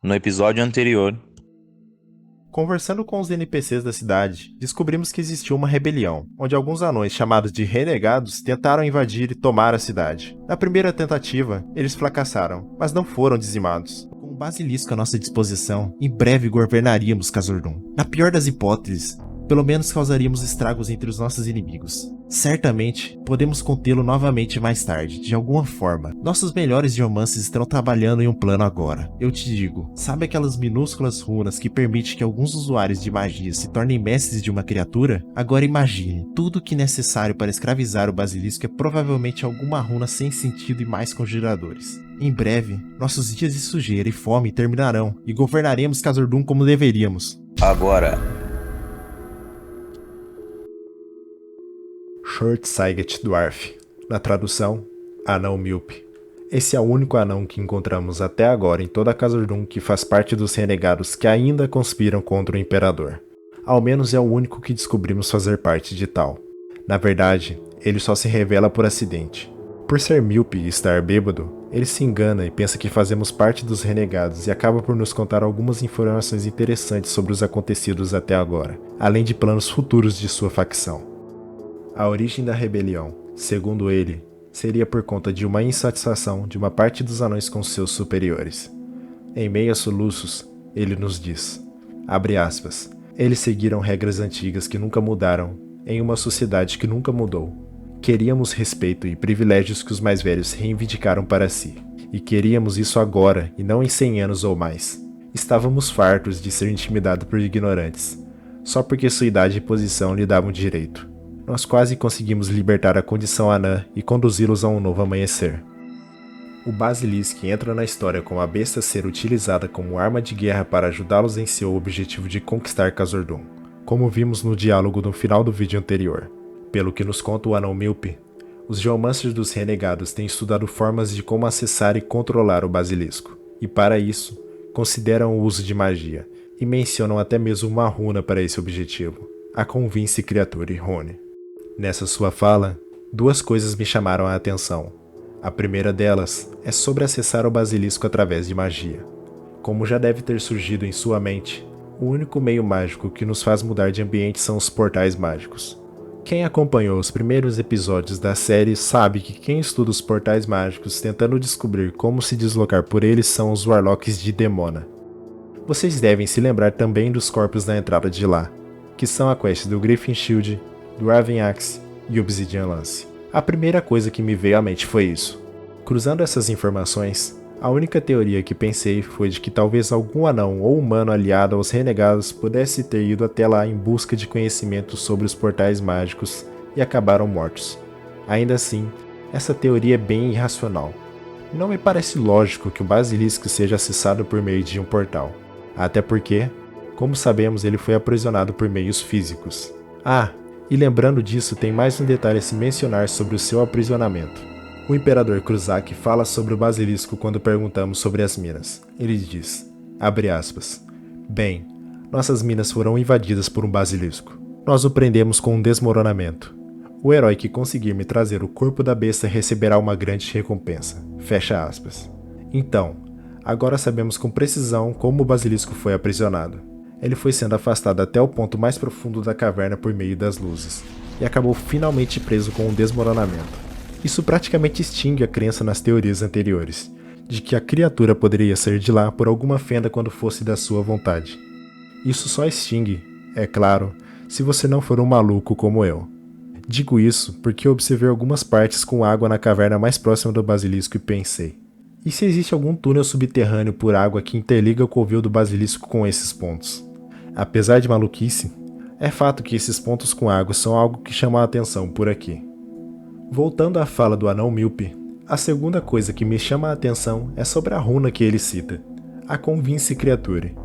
No episódio anterior, Conversando com os NPCs da cidade, descobrimos que existiu uma rebelião, onde alguns anões chamados de renegados tentaram invadir e tomar a cidade. Na primeira tentativa, eles fracassaram, mas não foram dizimados. Com o basilisco à nossa disposição, em breve governaríamos Khazad-dûm. Na pior das hipóteses, pelo menos causaríamos estragos entre os nossos inimigos. Certamente, podemos contê-lo novamente mais tarde, de alguma forma. Nossos melhores geomances estão trabalhando em um plano agora. Eu te digo, sabe aquelas minúsculas runas que permitem que alguns usuários de magia se tornem mestres de uma criatura? Agora imagine, tudo o que é necessário para escravizar o basilisco é provavelmente alguma runa sem sentido e mais conjuradores. Em breve, nossos dias de sujeira e fome terminarão, e governaremos Khazad-dûm como deveríamos. agora, Short-Sighted Dwarf, na tradução, anão míope. Esse é o único anão que encontramos até agora em toda Khazad-dûm que faz parte dos renegados que ainda conspiram contra o Imperador. Ao menos é o único que descobrimos fazer parte de tal. Na verdade, ele só se revela por acidente. Por ser míope e estar bêbado, ele se engana e pensa que fazemos parte dos renegados e acaba por nos contar algumas informações interessantes sobre os acontecidos até agora, além de planos futuros de sua facção. A origem da rebelião, segundo ele, seria por conta de uma insatisfação de uma parte dos anões com seus superiores. Em meio a soluços, ele nos diz, abre aspas, eles seguiram regras antigas que nunca mudaram, em uma sociedade que nunca mudou. Queríamos respeito e privilégios que os mais velhos reivindicaram para si, e queríamos isso agora e não em 100 anos ou mais. Estávamos fartos de ser intimidados por ignorantes, só porque sua idade e posição lhe davam direito. Nós quase conseguimos libertar a condição anã e conduzi-los a um novo amanhecer. O Basilisk entra na história com a besta ser utilizada como arma de guerra para ajudá-los em seu objetivo de conquistar Khazad-dûm, como vimos no diálogo no final do vídeo anterior. Pelo que nos conta o anão míope, os geomancers dos renegados têm estudado formas de como acessar e controlar o basilisco, e para isso, consideram o uso de magia, e mencionam até mesmo uma runa para esse objetivo, a Convince Creature Rune. Nessa sua fala, duas coisas me chamaram a atenção. A primeira delas é sobre acessar o basilisco através de magia. Como já deve ter surgido em sua mente, o único meio mágico que nos faz mudar de ambiente são os portais mágicos. Quem acompanhou os primeiros episódios da série sabe que quem estuda os portais mágicos tentando descobrir como se deslocar por eles são os Warlocks de Demona. Vocês devem se lembrar também dos corpos da entrada de lá, que são a quest do Griffin Shield, do Raven Axe e Obsidian Lance. A primeira coisa que me veio à mente foi isso. Cruzando essas informações, a única teoria que pensei foi de que talvez algum anão ou humano aliado aos renegados pudesse ter ido até lá em busca de conhecimento sobre os portais mágicos e acabaram mortos. Ainda assim, essa teoria é bem irracional. Não me parece lógico que o basilisco seja acessado por meio de um portal. Até porque, como sabemos, ele foi aprisionado por meios físicos. E lembrando disso, tem mais um detalhe a se mencionar sobre o seu aprisionamento. O Imperador Cruzak fala sobre o basilisco quando perguntamos sobre as minas. Ele diz, abre aspas, bem, nossas minas foram invadidas por um basilisco. Nós o prendemos com um desmoronamento. O herói que conseguir me trazer o corpo da besta receberá uma grande recompensa. Fecha aspas. Então, agora sabemos com precisão como o basilisco foi aprisionado. Ele foi sendo afastado até o ponto mais profundo da caverna por meio das luzes, e acabou finalmente preso com um desmoronamento. Isso praticamente extingue a crença nas teorias anteriores, de que a criatura poderia sair de lá por alguma fenda quando fosse da sua vontade. Isso só extingue, é claro, se você não for um maluco como eu. Digo isso porque eu observei algumas partes com água na caverna mais próxima do basilisco e pensei, e se existe algum túnel subterrâneo por água que interliga o covil do basilisco com esses pontos? Apesar de maluquice, é fato que esses pontos com água são algo que chama a atenção por aqui. Voltando à fala do anão míope, a segunda coisa que me chama a atenção é sobre a runa que ele cita, a Convince Creature.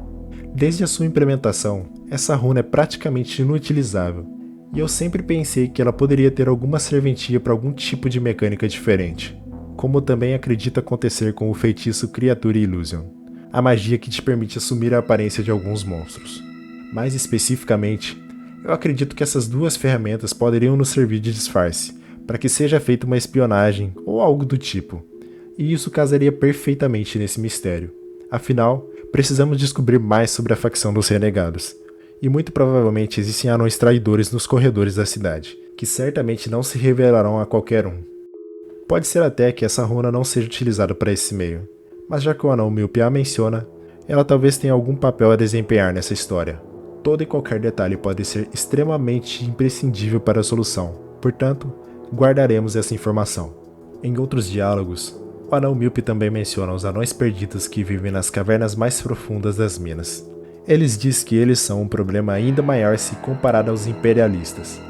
Desde a sua implementação, essa runa é praticamente inutilizável, e eu sempre pensei que ela poderia ter alguma serventia para algum tipo de mecânica diferente, como também acredito acontecer com o feitiço Creature Illusion, a magia que te permite assumir a aparência de alguns monstros. Mais especificamente, eu acredito que essas duas ferramentas poderiam nos servir de disfarce, para que seja feita uma espionagem ou algo do tipo, e isso casaria perfeitamente nesse mistério. Afinal, Precisamos descobrir mais sobre a facção dos renegados. E muito provavelmente existem anões traidores nos corredores da cidade, que certamente não se revelarão a qualquer um. Pode ser até que essa runa não seja utilizada para esse meio, mas já que o anão míope a menciona, ela talvez tenha algum papel a desempenhar nessa história. Todo e qualquer detalhe pode ser extremamente imprescindível para a solução, portanto, guardaremos essa informação. Em outros diálogos, o anão míope também menciona os anões perdidos que vivem nas cavernas mais profundas das minas. Eles diz que eles são um problema ainda maior se comparado aos imperialistas.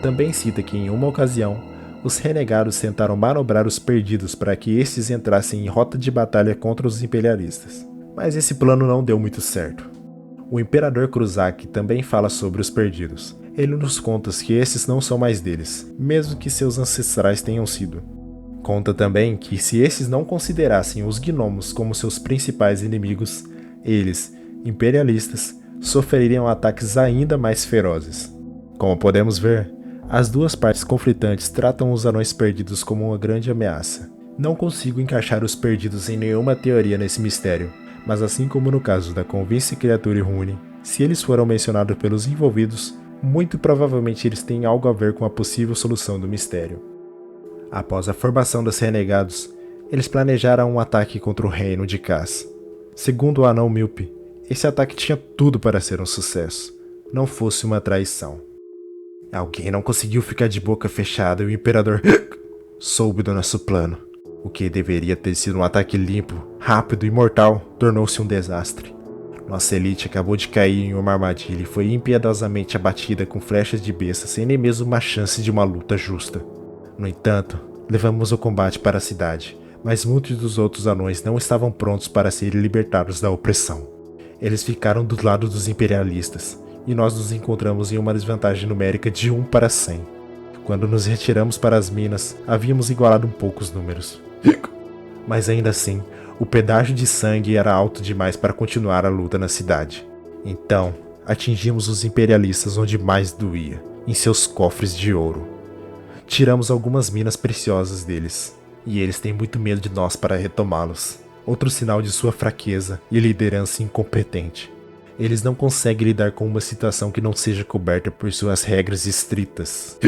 Também cita que em uma ocasião, os renegados tentaram manobrar os perdidos para que estes entrassem em rota de batalha contra os imperialistas. Mas esse plano não deu muito certo. O Imperador Cruzak também fala sobre os perdidos. Ele nos conta que esses não são mais deles, mesmo que seus ancestrais tenham sido. Conta também que se esses não considerassem os gnomos como seus principais inimigos, eles, imperialistas, sofreriam ataques ainda mais ferozes. Como podemos ver, as duas partes conflitantes tratam os anões perdidos como uma grande ameaça. Não consigo encaixar os perdidos em nenhuma teoria nesse mistério, mas assim como no caso da Convince Criatura e Rune, se eles foram mencionados pelos envolvidos, muito provavelmente eles têm algo a ver com a possível solução do mistério. Após a formação dos renegados, eles planejaram um ataque contra o reino de Cass. Segundo o anão míope, esse ataque tinha tudo para ser um sucesso, não fosse uma traição. Alguém não conseguiu ficar de boca fechada e o imperador soube do nosso plano. O que deveria ter sido um ataque limpo, rápido e mortal, tornou-se um desastre. Nossa elite acabou de cair em uma armadilha e foi impiedosamente abatida com flechas de besta sem nem mesmo uma chance de uma luta justa. No entanto, levamos o combate para a cidade, mas muitos dos outros anões não estavam prontos para serem libertados da opressão. Eles ficaram do lado dos imperialistas, e nós nos encontramos em uma desvantagem numérica de 1 para 100. Quando nos retiramos para as minas, havíamos igualado um pouco os números. Mas ainda assim, o pedágio de sangue era alto demais para continuar a luta na cidade. Então, atingimos os imperialistas onde mais doía, em seus cofres de ouro. Tiramos algumas minas preciosas deles, e eles têm muito medo de nós para retomá-los. Outro sinal de sua fraqueza e liderança incompetente. Eles não conseguem lidar com uma situação que não seja coberta por suas regras estritas.